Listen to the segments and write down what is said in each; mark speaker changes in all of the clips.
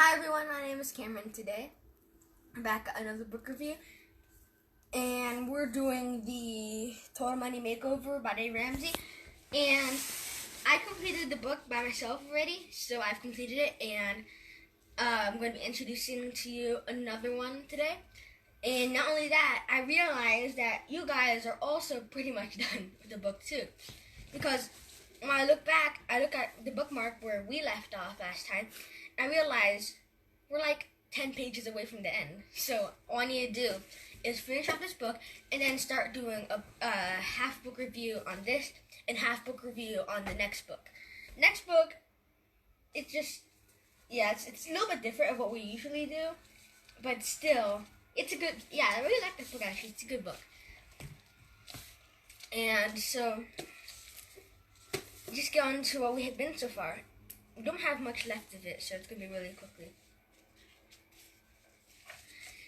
Speaker 1: Hi everyone, my name is Kameron. Today I'm back at another book review, and we're doing the Total Money Makeover by Dave Ramsey. And I completed the book by myself already, so I've completed it, and I'm going to be introducing to you another one today. And not only that, I realized that you guys are also pretty much done with the book too, because when I look back, I look at the bookmark where we left off last time, and I realize we're like 10 pages away from the end. So all I need to do is finish off this book and then start doing a half book review on this and half book review on the next book. Next book, it's just, it's a little bit different of what we usually do, but still, it's a good, I really like this book actually. It's a good book. And so, just get on to what we have been so far. We don't have much left of it, so it's going to be really quickly.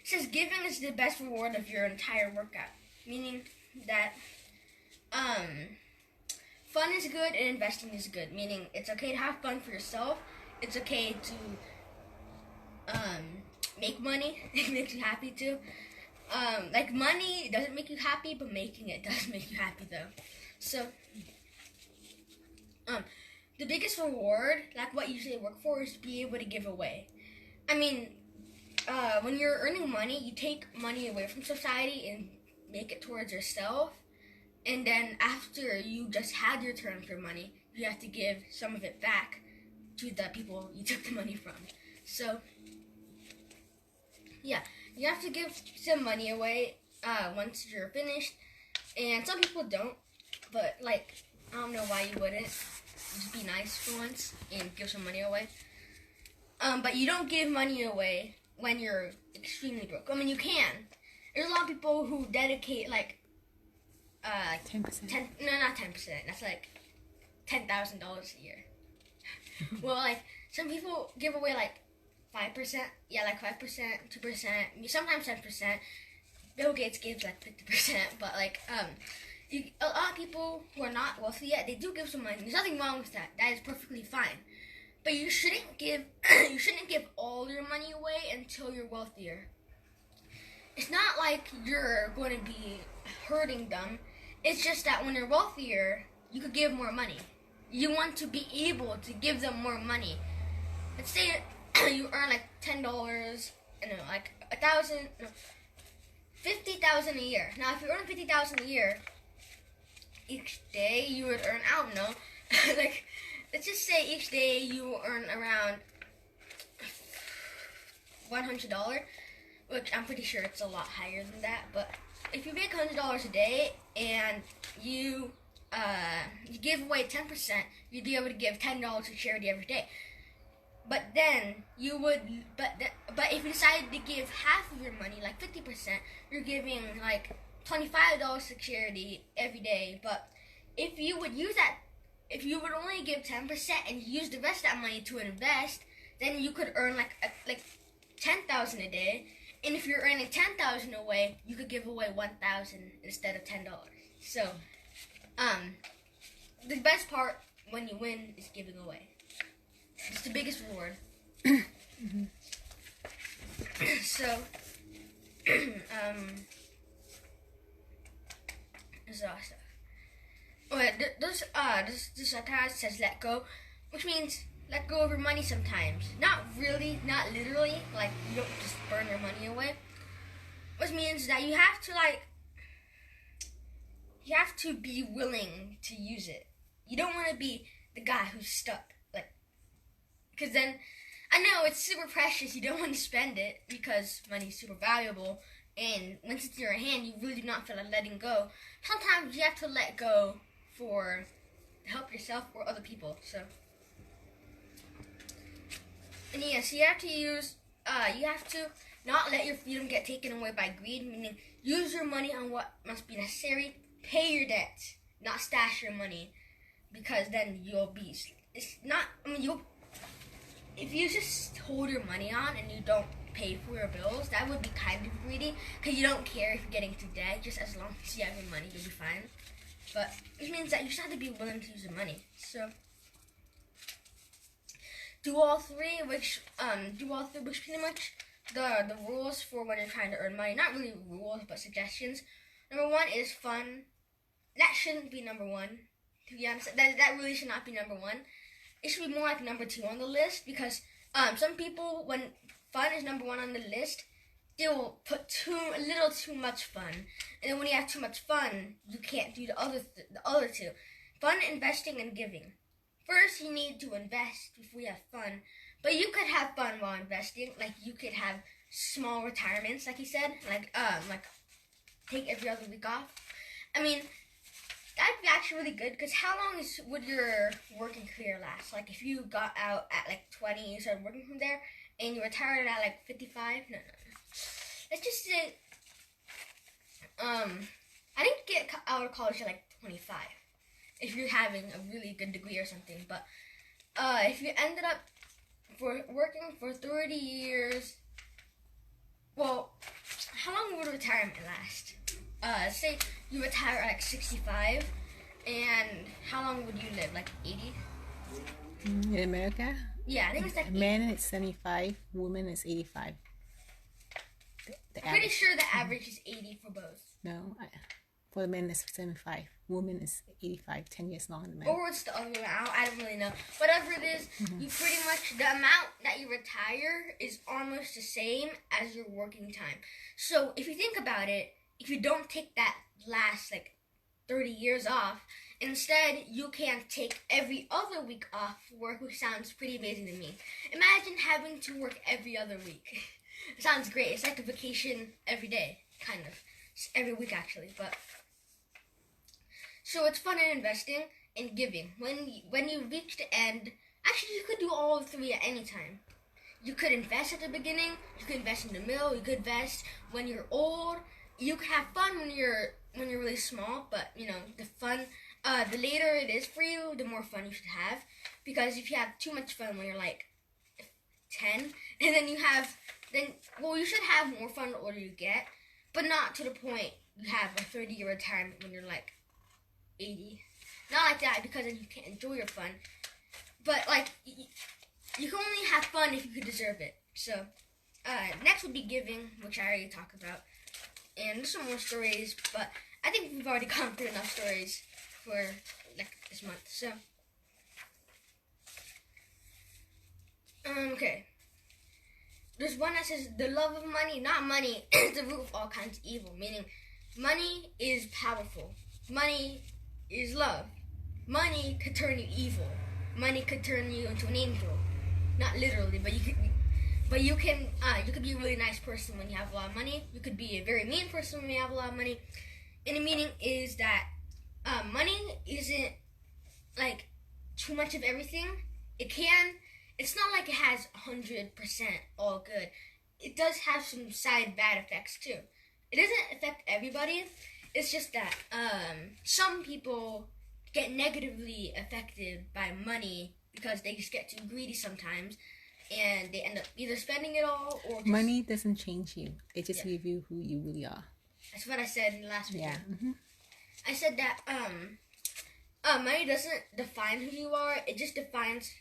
Speaker 1: It says, giving is the best reward of your entire workout. Meaning that fun is good and investing is good. Meaning it's okay to have fun for yourself. It's okay to make money. It makes you happy too. Like money doesn't make you happy, but making it does make you happy though. So, the biggest reward, like what you usually work for, is to be able to give away. I mean, when you're earning money, you take money away from society and make it towards yourself. And then after you just had your turn for money, you have to give some of it back to the people you took the money from. So, yeah, you have to give some money away once you're finished. And some people don't, but like, I don't know why you wouldn't. Just be nice for once and give some money away. But you don't give money away when you're extremely broke. I mean, you can. There's a lot of people who dedicate like
Speaker 2: 10%.
Speaker 1: Not 10%. That's like $10,000 a year. Well, like some people give away like 5%. Yeah, like 5%, 2%, sometimes 10%. Bill Gates gives like 50%, but like a lot of people who are not wealthy yet, they do give some money. There's nothing wrong with that. That is perfectly fine. But you shouldn't give all your money away until you're wealthier. It's not like you're going to be hurting them. It's just that when you're wealthier, you could give more money. You want to be able to give them more money. Let's say you earn like $10, like $50,000 a year. Now, if you earn $50,000 a year, each day you would earn, I don't know, like, let's just say each day you earn around $100, which I'm pretty sure it's a lot higher than that, but if you make $100 a day and you give away 10%, you'd be able to give $10 to charity every day. But then you would, but if you decided to give half of your money, like 50%, you're giving like $25 to charity every day. But if you would use that, if you would only give 10% and use the rest of that money to invest, then you could earn like $10,000 a day. And if you're earning $10,000 away, you could give away $1,000 instead of $10. So, the best part when you win is giving away. It's the biggest reward.
Speaker 2: Mm-hmm.
Speaker 1: So, there's a lot of stuff. Okay, this kind says let go, which means let go of your money sometimes. Not really, not literally, like you don't just burn your money away. Which means that you have to be willing to use it. You don't want to be the guy who's stuck, like, because then, I know it's super precious, you don't want to spend it because money's super valuable, and once it's in your hand, you really do not feel like letting go. Sometimes you have to let go to help yourself or other people, so. And yes, you have to not let your freedom get taken away by greed, meaning use your money on what must be necessary, pay your debts, not stash your money, because then if you just hold your money on and you don't pay for your bills, that would be kind of greedy, because you don't care if you're getting into debt, just as long as you have your money, you'll be fine. But it means that you just have to be willing to use the money, so. do all three, which pretty much the rules for when you're trying to earn money. Not really rules, but suggestions. Number 1 is fun. That shouldn't be number 1. To be honest, that really should not be number 1. It should be more like number 2 on the list, because some people, when fun is number 1 on the list, they will put a little too much fun, and then when you have too much fun, you can't do the other two. Fun, investing, and giving. First, you need to invest before you have fun, but you could have fun while investing. Like, you could have small retirements, like he said, like take every other week off. I mean, that'd be actually really good, because how long would your working career last? Like, if you got out at like 20, you started working from there, and you retired at like 55? No. Let's just say, I didn't get out of college at like 25, if you're having a really good degree or something. But if you ended up working for 30 years, well, how long would retirement last? Say you retire at like 65, and how long would you live? Like 80?
Speaker 3: In America?
Speaker 1: Yeah, I think it's like
Speaker 3: men is 75, women is 85.
Speaker 1: I'm pretty sure the average is 80 for both.
Speaker 3: No, for the men it's 75. Women is 85, 10 years longer than men.
Speaker 1: Or it's the other way around. I don't really know. Whatever it is, you pretty much, the amount that you retire is almost the same as your working time. So if you think about it, if you don't take that last like 30 years off, instead you can take every other week off work, which sounds pretty amazing to me. Imagine having to work every other week. It sounds great. It's like a vacation every day, kind of. It's every week, actually. But so it's fun in investing and giving. When you reach the end, actually you could do all three at any time. You could invest at the beginning. You could invest in the middle. You could invest when you're old. You can have fun when you're really small. But you know, the fun. The later it is for you, the more fun you should have. Because if you have too much fun when you're like 10, and then you should have more fun the older you get, but not to the point you have a 30-year retirement when you're like 80. Not like that, because then you can't enjoy your fun. But like, you can only have fun if you could deserve it. So, next would be giving, which I already talked about. And there's some more stories, but I think we've already gone through enough stories for like this month. So, okay. There's one that says, the love of money, not money, is the root of all kinds of evil. Meaning, money is powerful. Money is love. Money could turn you evil. Money could turn you into an angel. Not literally, but you could be a really nice person when you have a lot of money. You could be a very mean person when you have a lot of money. And the meaning is that money isn't like too much of everything. It's not like it has 100% all good. It does have some side bad effects too. It doesn't affect everybody. It's just that some people get negatively affected by money because they just get too greedy sometimes, and they end up either spending it all or just...
Speaker 3: Money doesn't change you. It just gives you who you really are. That's
Speaker 1: what I said in the last video.
Speaker 3: Yeah. Mm-hmm.
Speaker 1: I said that money doesn't define who you are. It just defines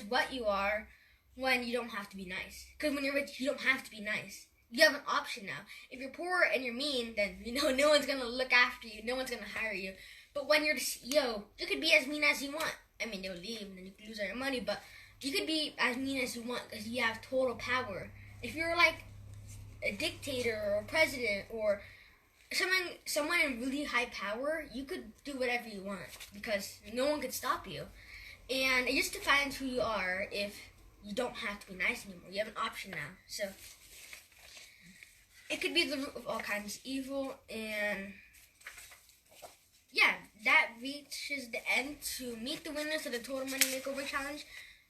Speaker 1: what you are when you don't have to be nice. Because when you're rich, you don't have to be nice. You have an option now. If you're poor and you're mean, then no one's gonna look after you. No one's gonna hire you. But when you're the CEO, you could be as mean as you want. I mean, they'll leave and then you could lose all your money. But you could be as mean as you want because you have total power. If you're like a dictator or a president or someone in really high power, you could do whatever you want because no one could stop you. And it just defines who you are if you don't have to be nice anymore. You have an option now. So it could be the root of all kinds of evil. And yeah, that reaches the end to meet the winners of the Total Money Makeover Challenge,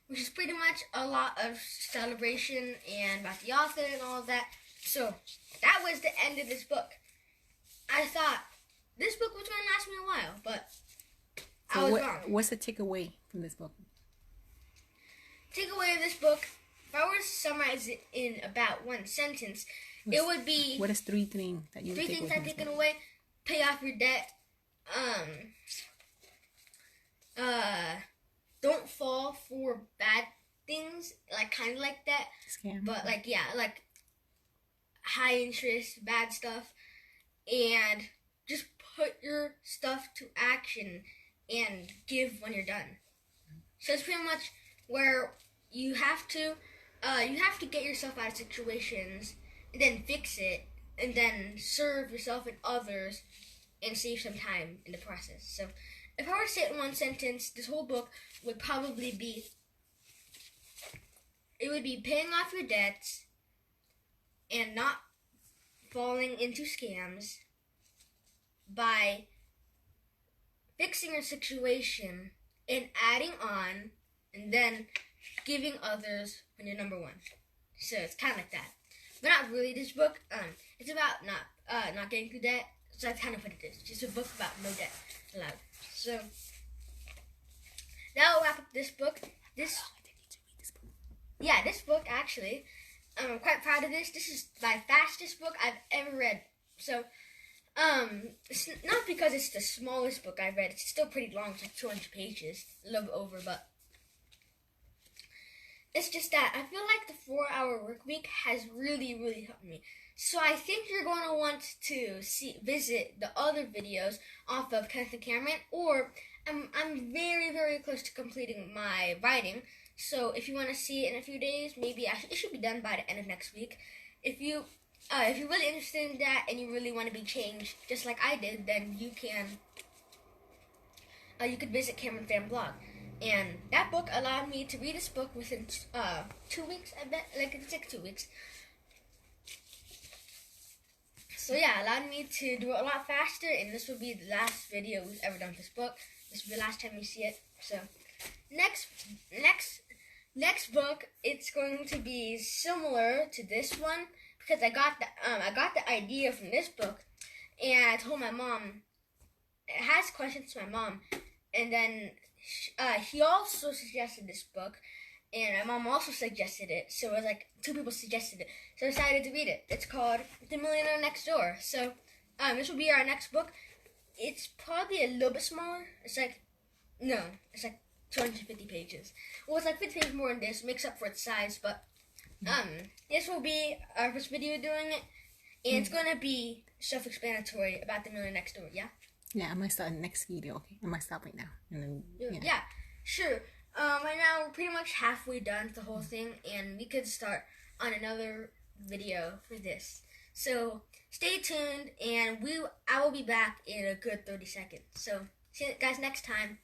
Speaker 1: which is pretty much a lot of celebration and about the author and all of that. So that was the end of this book. I thought this book was going to last me a while, but I was wrong.
Speaker 3: What's the takeaway from this book?
Speaker 1: Takeaway of this book, if I were to summarize it in about one sentence, it would be...
Speaker 3: What is three things that you take away? 3 things I've
Speaker 1: taken away. Pay off your debt. don't fall for bad things, like kind of like that.
Speaker 3: Scam.
Speaker 1: But like like high interest, bad stuff, and just put your stuff to action and give when you're done. So it's pretty much where you have to get yourself out of situations and then fix it and then serve yourself and others and save some time in the process. So if I were to say it in one sentence, this whole book would probably be, it would be paying off your debts and not falling into scams by fixing your situation and adding on and then giving others when you're number one. So it's kind of like that. But not really this book. It's about not getting through debt. So that's kind of what it is. Just a book about no debt allowed. So that will wrap up this book. This book actually, I'm quite proud of this. This is my fastest book I've ever read. So it's not because it's the smallest book I've read. It's still pretty long. It's like 200 pages, a little bit over, but it's just that I feel like the 4-hour work week has really, really helped me. So I think you're going to want to visit the other videos off of Kenneth and Kameron, or I'm very, very close to completing my writing. So if you want to see it in a few days, maybe it should be done by the end of next week. If you're really interested in that and you really want to be changed, just like I did, then you could visit Kameron Pham blog. And that book allowed me to read this book within 2 weeks, I bet. Like, it's like 2 weeks. So yeah, allowed me to do it a lot faster, and this will be the last video we've ever done with this book. This will be the last time you see it. So, next book, it's going to be similar to this one, because I got the idea from this book, and I told my mom, it has questions to my mom, and then he also suggested this book, and my mom also suggested it, so it was like 2 people suggested it, so I decided to read it. It's called The Millionaire Next Door. So this will be our next book. It's probably a little bit smaller. It's like 250 pages. Well, it's like 50 pages more than this, makes up for its size, but this will be our first video doing it, and it's going to be self-explanatory about The Millionaire Next Door, yeah?
Speaker 3: Yeah, I might start in the next video, okay? I might stop right now. And then,
Speaker 1: Yeah, sure. Right now, we're pretty much halfway done with the whole thing, and we could start on another video for this. So, stay tuned, and I will be back in a good 30 seconds. So, see you guys next time.